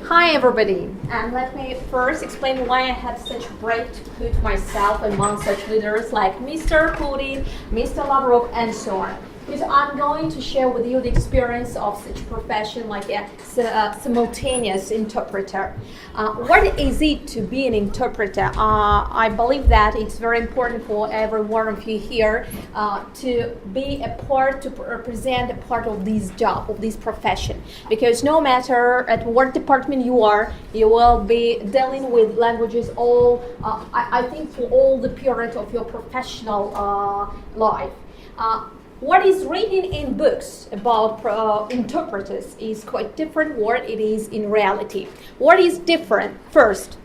Hi everybody, and let me first explain why I had such brave to put myself among such leaders like Mr. Putin, Mr. Lavrov, and so on. Because I'm going to share with you the experience of such profession like a simultaneous interpreter. What is it to be an interpreter? I believe that it's very important for every one of you here to be a part, to represent a part of this job, of this profession. Because no matter at what department you are, you will be dealing with languages I think for all the period of your professional life. What is written in books about interpreters is quite different what it is in reality. What is different? First,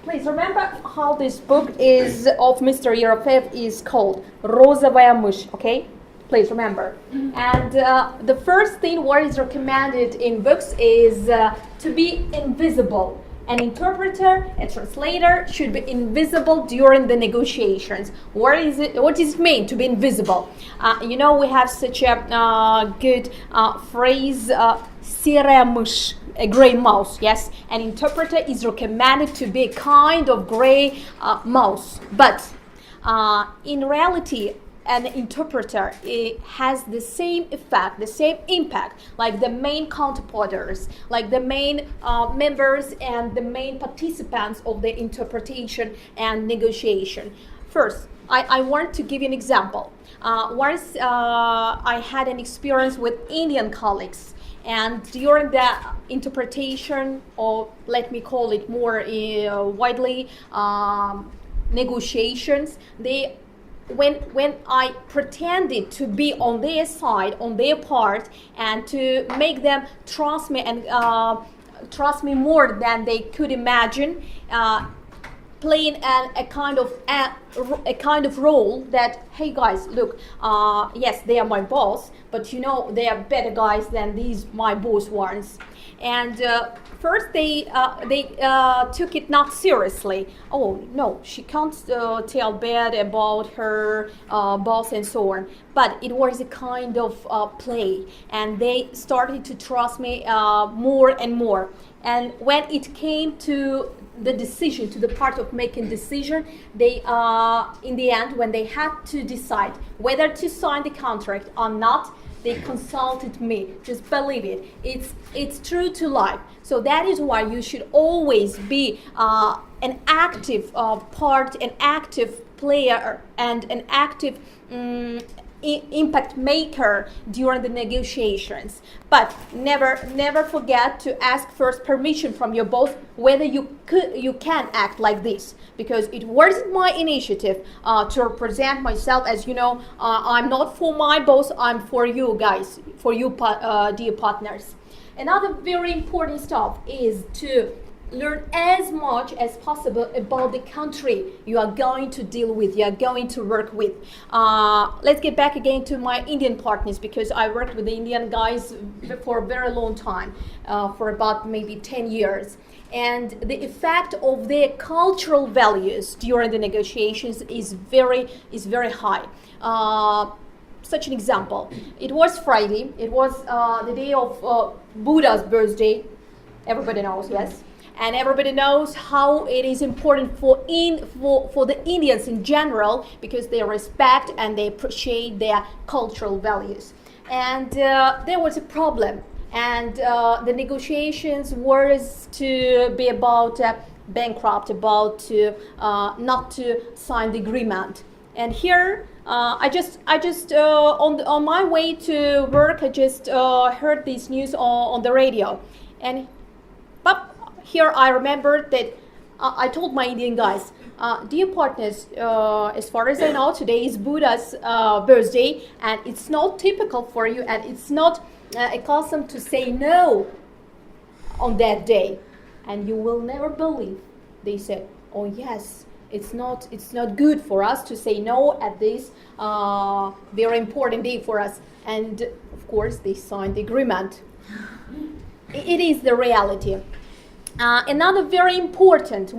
please remember how this book is of Mr. Yerofeev is called Розовая мышь, okay? Please remember. And the first thing what is recommended in books is to be invisible. An interpreter, a translator, should be invisible during the negotiations. What does it mean to be invisible? We have such a good phrase, серая мышь, a gray mouse, yes? An interpreter is recommended to be a kind of gray mouse. But in reality, an interpreter has the same effect, the same impact, like the main counterparters, like the main members and the main participants of the interpretation and negotiation. First, I want to give you an example. Once I had an experience with Indian colleagues, and during the interpretation, or let me call it more widely, negotiations, when I pretended to be on their side, on their part, and to make them trust me and trust me more than they could imagine, playing a kind of role that, hey guys, look, yes, they are my boss, but they are better guys than these my boss ones. And first they took it not seriously. Oh no, she can't tell bad about her boss and so on. But it was a kind of play, and they started to trust me more and more. And when it came to the decision, to the part of making decision, they in the end, when they had to decide whether to sign the contract or not, they consulted me. Just believe it. It's true to life. So that is why you should always be an active part, an active player, and an active impact maker during the negotiations. But never forget to ask first permission from your boss whether you can act like this, because it wasn't my initiative to represent myself. As you know, I'm not for my boss, I'm for you guys, for you dear partners. Another very important stuff is to learn as much as possible about the country you are going to deal with, you are going to work with. Let's get back again to my Indian partners, because I worked with the Indian guys for a very long time, for about maybe 10 years. And the effect of their cultural values during the negotiations is very high. Such an example. It was Friday. It was the day of Buddha's birthday. Everybody knows, yes? And everybody knows how it is important for the Indians in general, because they respect and they appreciate their cultural values. And there was a problem, and the negotiations was to be about bankrupt, about to not to sign the agreement. And here, I just on my way to work, I just heard this news on the radio, and here I remembered that I told my Indian guys, dear partners, as far as I know, today is Buddha's birthday, and it's not typical for you, and it's not a custom to say no on that day. And you will never believe, they said, oh yes, it's not good for us to say no at this very important day for us. And of course, they signed the agreement. It is the reality. Another very important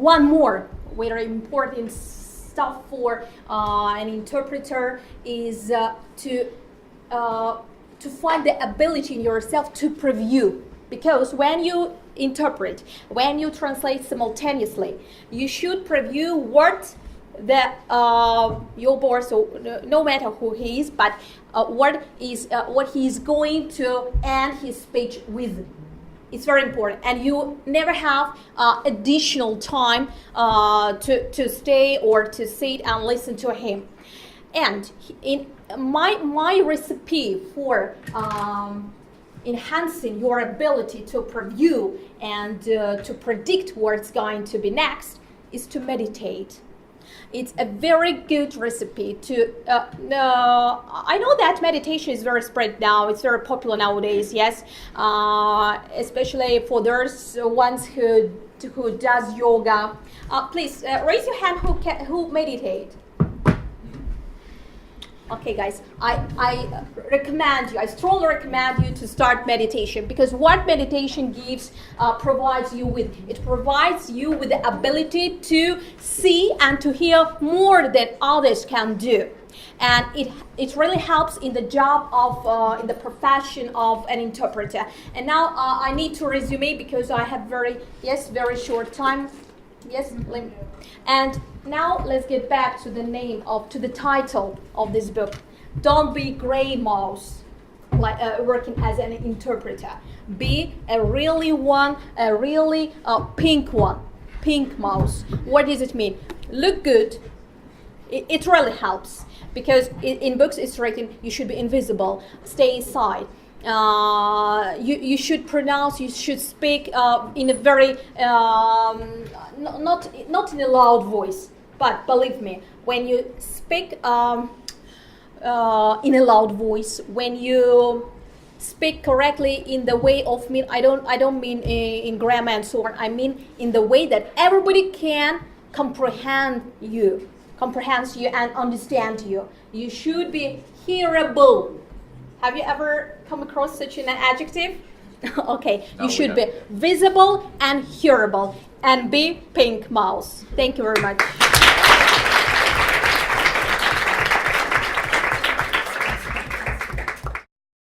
stuff for an interpreter is to find the ability in yourself to preview. Because when you interpret, when you translate simultaneously, you should preview what your boss, so no matter who he is, but what he's going to end his speech with. It's very important, and you never have additional time to stay or to sit and listen to him. And in my recipe for enhancing your ability to preview and to predict what's going to be next is to meditate. It's a very good recipe to, I know that meditation is very spread now, it's very popular nowadays, yes, especially for those ones who does yoga. Please raise your hand who meditate. Okay, guys, I strongly recommend you to start meditation, because what meditation provides you with the ability to see and to hear more than others can do. And it really helps in the job of, in the profession of an interpreter. And now I need to resume because I have very short time. Yes, and now let's get back to the title of this book. Don't be gray mouse, working as an interpreter. Be a really pink one, pink mouse. What does it mean? Look good. It really helps, because in books it's written you should be invisible, stay inside. You should speak in a very not in a loud voice, but believe me, when you speak in a loud voice, when you speak correctly in the way of I don't mean in grammar and so on, I mean in the way that everybody can comprehend you and understand you. You should be hearable. Have you ever come across such an adjective? Okay, you should be visible and hearable, and be pink mouse. Thank you very much.